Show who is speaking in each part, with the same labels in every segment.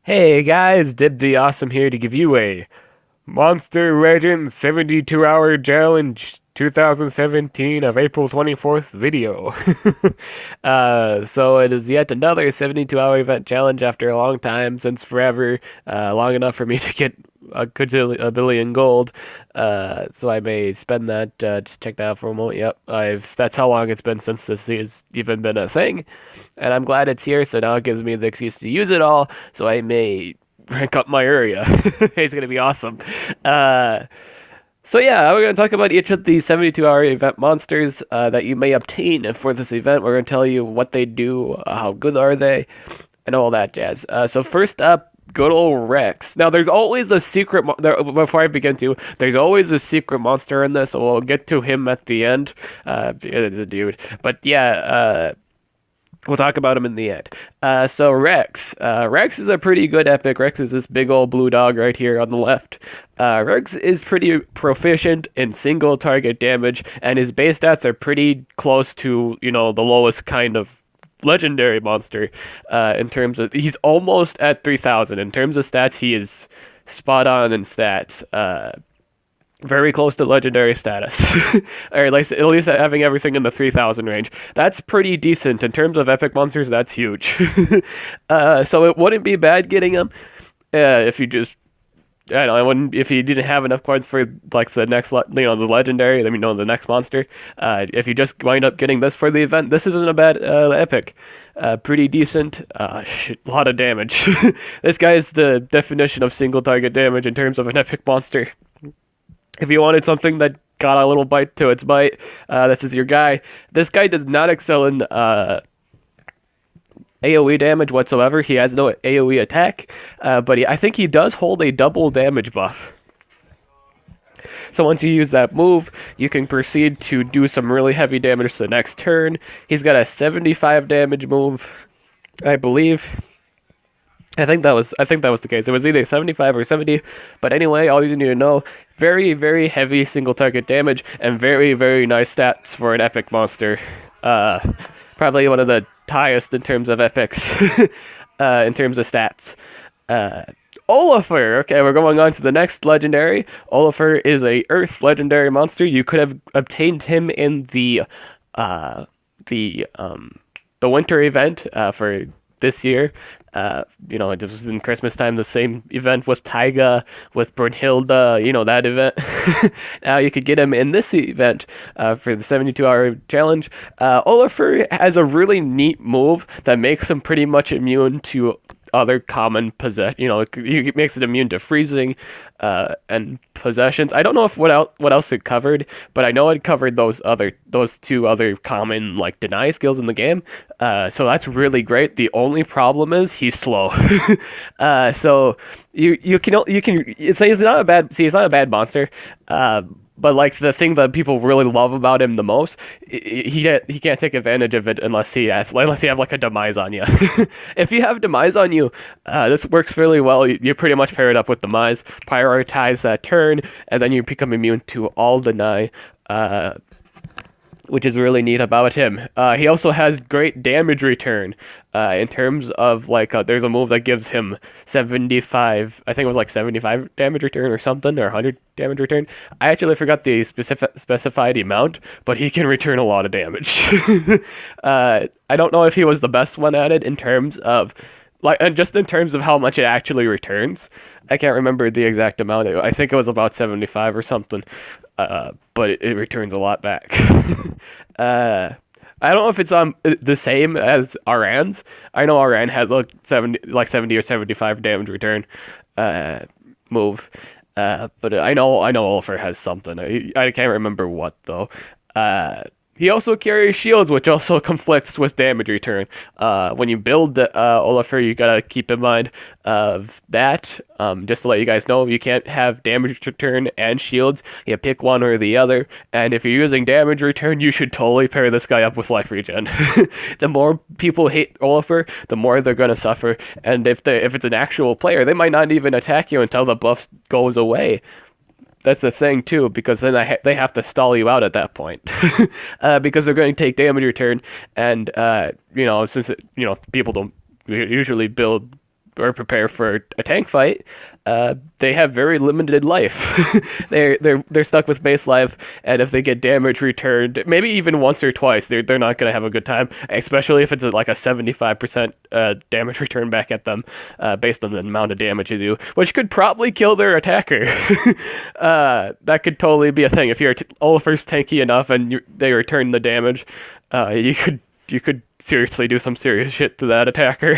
Speaker 1: Hey guys, Dib the Awesome here to give you a Monster Legends 72-hour challenge 2017 of April 24th video. So it is yet another 72-hour event challenge after a long time, since forever, long enough for me to get a billion gold. So I may spend that, just check that out for a moment. Yep, that's how long it's been since this has even been a thing. And I'm glad it's here, so now it gives me the excuse to use it all, so I may rank up my area. It's gonna be awesome. Uh, so yeah, we're gonna talk about each of the 72-hour event monsters that you may obtain for this event. We're gonna tell you what they do, how good are they, and all that jazz. So first up, good old Rex. Now, there's always a secret. Before I begin to, there's always a secret monster in this. So we'll get to him at the end. It's a dude, but yeah. We'll talk about him in the end. So Rex. Rex is a pretty good epic. Rex is this big old blue dog right here on the left. Rex is pretty proficient in single target damage, and his base stats are pretty close to, the lowest kind of legendary monster. In terms of, he's almost at 3,000. In terms of stats, he is spot on in stats. Very close to legendary status, or at least having everything in the 3,000 range. That's pretty decent in terms of epic monsters. That's huge. So it wouldn't be bad getting him if you just, I don't know, I wouldn't, if you didn't have enough coins for like the next, the legendary. The next monster. If you just wind up getting this for the event, this isn't a bad epic. Pretty decent. A lot of damage. This guy is the definition of single target damage in terms of an epic monster. If you wanted something that got a little bite to its bite, this is your guy. This guy does not excel in AoE damage whatsoever. He has no AoE attack, but I think he does hold a double damage buff. So once you use that move, you can proceed to do some really heavy damage the next turn. He's got a 75 damage move, I believe. I think that was the case. It was either 75 or 70, but anyway, all you need to know, very, very heavy single target damage and very, very nice stats for an epic monster. Probably one of the highest in terms of epics, in terms of stats. Olafur. Okay, we're going on to the next legendary. Olafur is a Earth legendary monster. You could have obtained him in the winter event for this year. It was in Christmas time, the same event with Taiga, with Brunhilde, that event. Now you could get him in this event for the 72-hour challenge. Olafur has a really neat move that makes him pretty much immune to other common it makes it immune to freezing and possessions. I don't know if what else it covered, but I know it covered those two other common deny skills in the game. So that's really great. The only problem is he's slow. So you can say he's not a bad monster. But the thing that people really love about him the most, he can't take advantage of it unless you have a demise on you. If you have demise on you, this works fairly well. You pretty much pair it up with demise, prioritize that turn, and then you become immune to all deny. Which is really neat about him. He also has great damage return in terms of there's a move that gives him 75, I think it was 75 damage return or something, or 100 damage return. I actually forgot the specified amount, but he can return a lot of damage. I don't know if he was the best one at it in terms of just in terms of how much it actually returns. I can't remember the exact amount. I think it was about 75 or something. But it returns a lot back. I don't know if it's the same as Aran's. I know Aran has 70 or 75 damage return move. But I know Ulfer has something. I can't remember what though. He also carries shields, which also conflicts with damage return. When you build Olafur, you gotta keep in mind of that. Just to let you guys know, you can't have damage return and shields. You pick one or the other. And if you're using damage return, you should totally pair this guy up with life regen. The more people hate Olafur, the more they're gonna suffer. And if it's an actual player, they might not even attack you until the buff goes away. That's the thing too, because then they have to stall you out at that point, because they're going to take damage return, and since people don't usually build or prepare for a tank fight, they have very limited life. They're stuck with base life, and if they get damage returned, maybe even once or twice, they're not gonna have a good time. Especially if it's like a 75% damage return back at them, based on the amount of damage you do, which could probably kill their attacker. That could totally be a thing if you're Olafur's tanky enough and they return the damage. You could seriously do some serious shit to that attacker.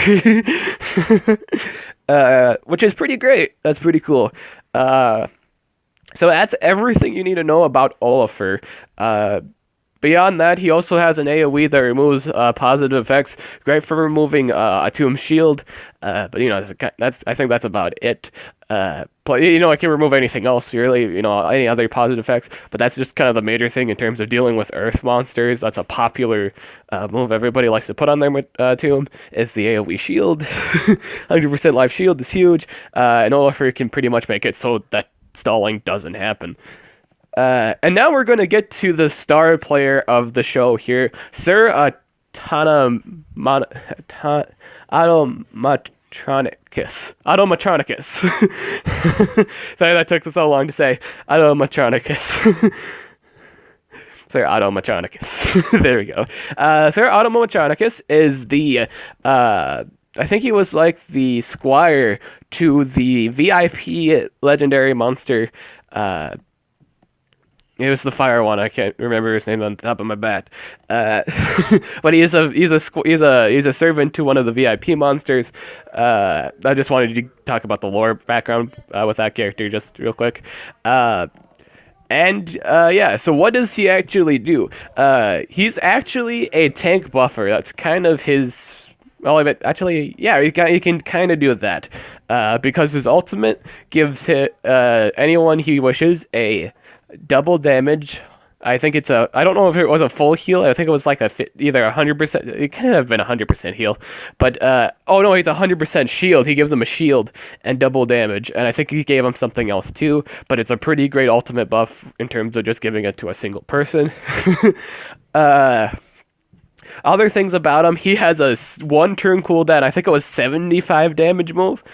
Speaker 1: Which is pretty great. That's pretty cool. So that's everything you need to know about Olafur. Beyond that, he also has an AoE that removes positive effects, great for removing a Tomb Shield. But I think that's about it. But I can remove anything else really, any other positive effects. But that's just kind of the major thing in terms of dealing with Earth monsters. That's a popular move everybody likes to put on their tomb is the AoE shield. 100% life shield is huge, and Olafur can pretty much make it so that stalling doesn't happen. And now we're going to get to the star player of the show here, Sir Automatronicus. Sorry that took so long to say. Automatronicus. Sir Automatronicus. There we go. Sir Automatronicus is the I think he was like the squire to the VIP legendary monster. It was the fire one. I can't remember his name on the top of my bat. But he's a servant to one of the VIP monsters. I just wanted to talk about the lore background with that character just real quick. So what does he actually do? He's actually a tank buffer. That's kind of his. Well, actually, yeah, he can kind of do that. Because his ultimate gives anyone he wishes a double damage. I think it's I don't know if it was a full heal. I think it was like either 100%. It could have been 100% heal, but oh no, it's 100% shield. He gives them a shield and double damage, and I think he gave him something else too. But it's a pretty great ultimate buff in terms of just giving it to a single person. Other things about him, he has a one turn cooldown. I think it was 75 damage move,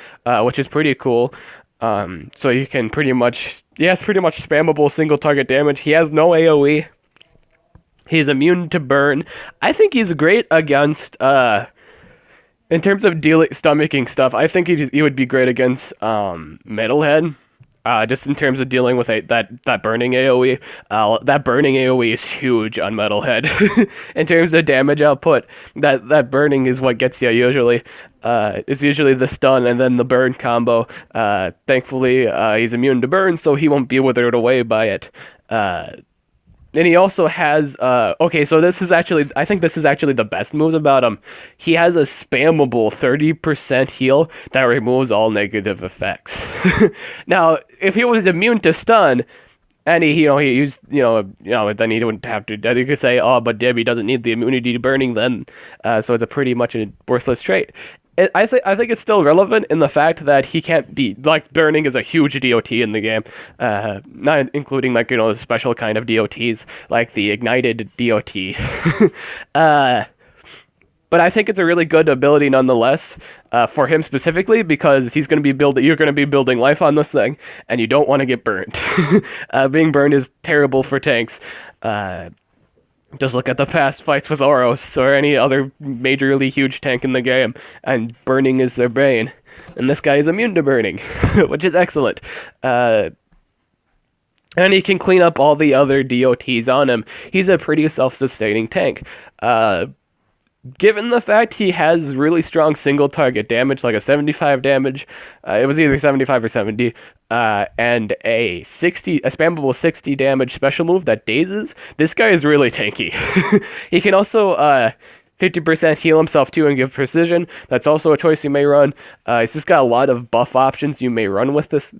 Speaker 1: which is pretty cool. So you can pretty much spammable single target damage. He has no AoE. He's immune to burn. I think he's great against, in terms of stomaching stuff, I think he would be great against, Metalhead. Just in terms of dealing with that burning AoE. That burning AoE is huge on Metalhead. In terms of damage output, that burning is what gets you usually. It's usually the stun and then the burn combo. Thankfully, he's immune to burn, so he won't be withered away by it. And he also has, okay, so I think this is actually the best moves about him. He has a spammable 30% heal that removes all negative effects. Now, if he was immune to stun, and he used, then he wouldn't have to, you could say, oh, but Debbie doesn't need the immunity to burning then, so it's a pretty much a worthless trait. I think it's still relevant in the fact that he can't be, like, burning is a huge DOT in the game, not including, like, the special kind of DOTs, like the ignited DOT. But I think it's a really good ability nonetheless, for him specifically, because you're going to be building life on this thing, and you don't want to get burned. Being burned is terrible for tanks. Just look at the past fights with Oros or any other majorly huge tank in the game, and burning is their bane. And this guy is immune to burning, which is excellent. And he can clean up all the other DOTs on him. He's a pretty self-sustaining tank. Given the fact he has really strong single target damage, like a 75 damage, it was either 75 or 70, and a spammable 60 damage special move that dazes, this guy is really tanky. He can also 50% heal himself too and give precision. That's also a choice you may run. He's just got a lot of buff options you may run with this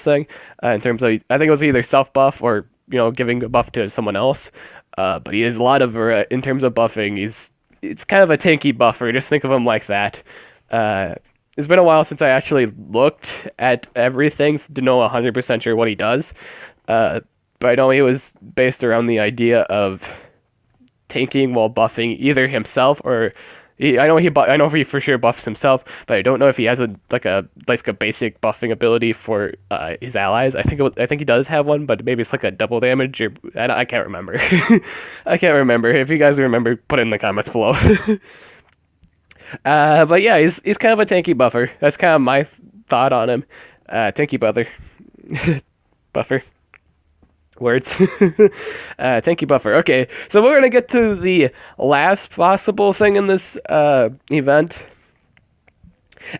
Speaker 1: thing. In terms of, I think it was either self buff or giving a buff to someone else. But he has a lot of in terms of buffing. It's kind of a tanky buffer. Just think of him like that. It's been a while since I actually looked at everything to know 100% sure what he does. But I know he was based around the idea of tanking while buffing either himself or I know he for sure buffs himself, but I don't know if he has a basic buffing ability for his allies. I think he does have one, but maybe it's like a double damage or I can't remember. I can't remember. If you guys remember, put it in the comments below. But yeah, he's kind of a tanky buffer. That's kind of my thought on him. Tanky buffer. Buffer. Words. Tanky buffer. Okay, so we're gonna get to the last possible thing in this event,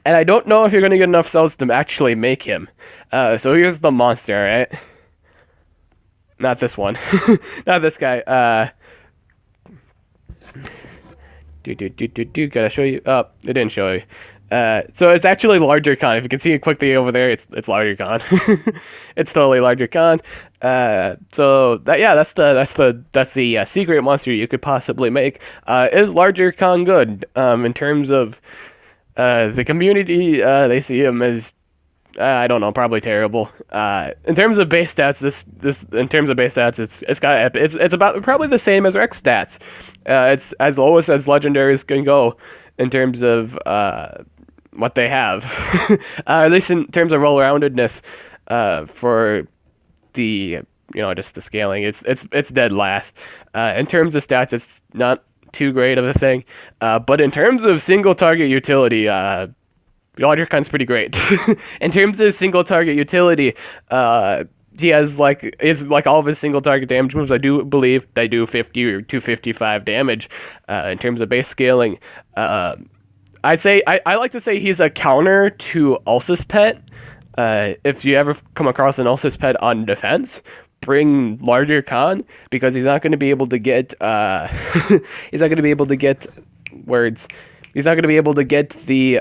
Speaker 1: and I don't know if you're gonna get enough cells to actually make him. So here's the monster, right? Not this one. Not this guy. Gotta show you. Oh, it didn't show you. So it's actually larger con. If you can see it quickly over there, it's larger con. It's totally larger con. So that yeah, that's the secret monster you could possibly make. Is larger con good? In terms of the community, they see him as I don't know, probably terrible. In terms of base stats, it's about probably the same as Rex stats. It's as lowest as legendaries can go in terms of what they have. At least in terms of roll-roundedness, for the just the scaling, it's dead last. In terms of stats, it's not too great of a thing. But in terms of single target utility, LogicCon's pretty great. In terms of single target utility, he has all of his single target damage moves. I do believe they do 50 or 255 damage. In terms of base scaling, I'd say I like to say he's a counter to Ulysses Pet. If you ever come across an Ulysses Pet on defense, bring larger con because he's not going to be able to get he's not going to be able to get words. He's not going to be able to get the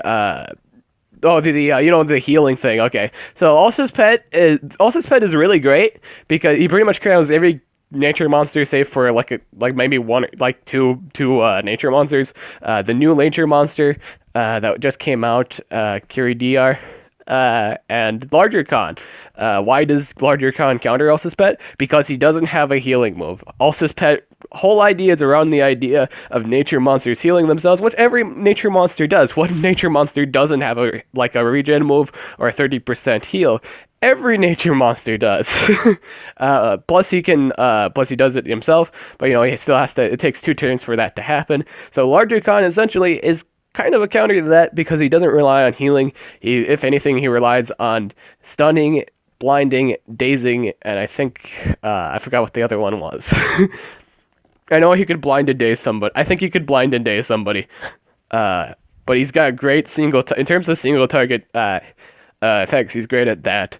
Speaker 1: the healing thing. Okay, so Ulysses Pet is really great because he pretty much kills every nature monster save for maybe one two nature monsters. The new nature monster that just came out, Kiridr, and Larger Con. Why does Larger Con counter Ulysses Pet? Because he doesn't have a healing move. Ulysses Pet whole idea is around the idea of nature monsters healing themselves, which every nature monster does. What nature monster doesn't have a regen move or a 30% heal? Every nature monster does. Plus he does it himself, but he still has to. It takes 2 turns for that to happen. So Larger Con essentially is kind of a counter to that because he doesn't rely on healing. If anything, he relies on stunning, blinding, dazing, and I think I forgot what the other one was. I know he could blind and daze somebody. I think he could blind and daze somebody. But he's got great in terms of single target effects. He's great at that.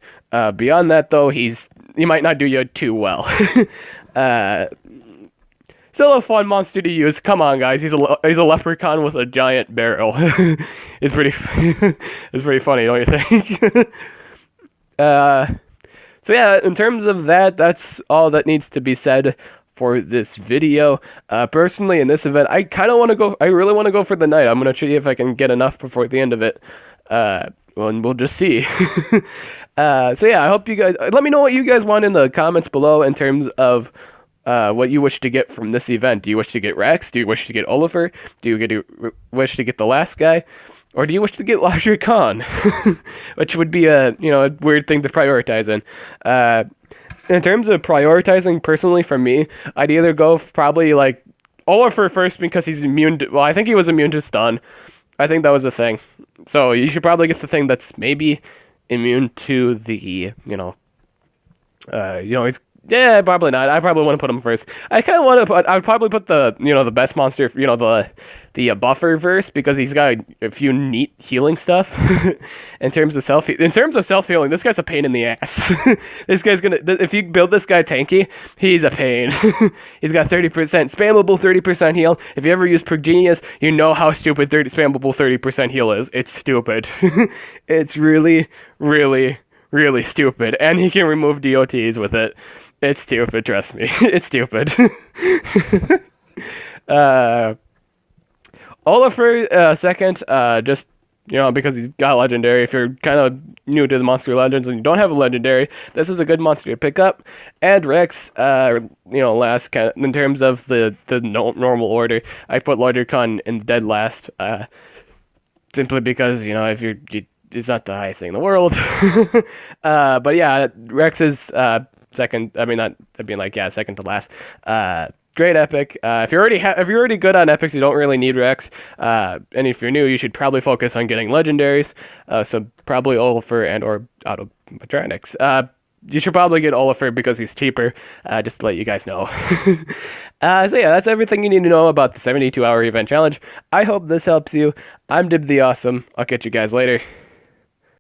Speaker 1: Beyond that, though, he might not do you too well. Still a fun monster to use. Come on, guys. He's a leprechaun with a giant barrel. It's pretty funny, don't you think? So yeah, in terms of that, that's all that needs to be said for this video. Personally, in this event, I really want to go for the night. I'm gonna see if I can get enough before the end of it. Well, and we'll just see. So yeah, I hope you guys let me know what you guys want in the comments below in terms of what you wish to get from this event. Do you wish to get Rex? Do you wish to get Oliver? Do you wish to get the last guy? Or do you wish to get Larger Con? Which would be a weird thing to prioritize in. In terms of prioritizing, personally, for me, I'd either go probably Oliver first because he's immune to... Well, I think he was immune to stun. I think that was the thing. So you should probably get the thing that's maybe immune to the, he's... Yeah, probably not. I probably want to put him first. I kind of want to put... I would probably put the, the best monster, the buffer first because he's got a few neat healing stuff. In terms of self healing, this guy's a pain in the ass. This guy's if you build this guy tanky, he's a pain. He's got 30% spammable 30% heal. If you ever use Progenius, you know how stupid spammable 30% heal is. It's stupid. It's really, really, really stupid, and he can remove DOTs with it. It's stupid, trust me. It's stupid. Oliver, second, just because he's got a legendary. If you're kind of new to the Monster Legends and you don't have a legendary, this is a good monster to pick up. And Rex, last kind of, in terms of the normal order, I put Lordicon in dead last, simply because if it's not the highest thing in the world. But yeah, Rex is second. I mean, not. I mean, like, yeah, second to last. Great epic. If you're already good on epics, you don't really need Rex. And if you're new, you should probably focus on getting legendaries. So probably Oliver and or Automatronics. You should probably get Oliver because he's cheaper. Just to let you guys know. So yeah, that's everything you need to know about the 72-hour event challenge. I hope this helps you. I'm Dib the Awesome. I'll catch you guys later.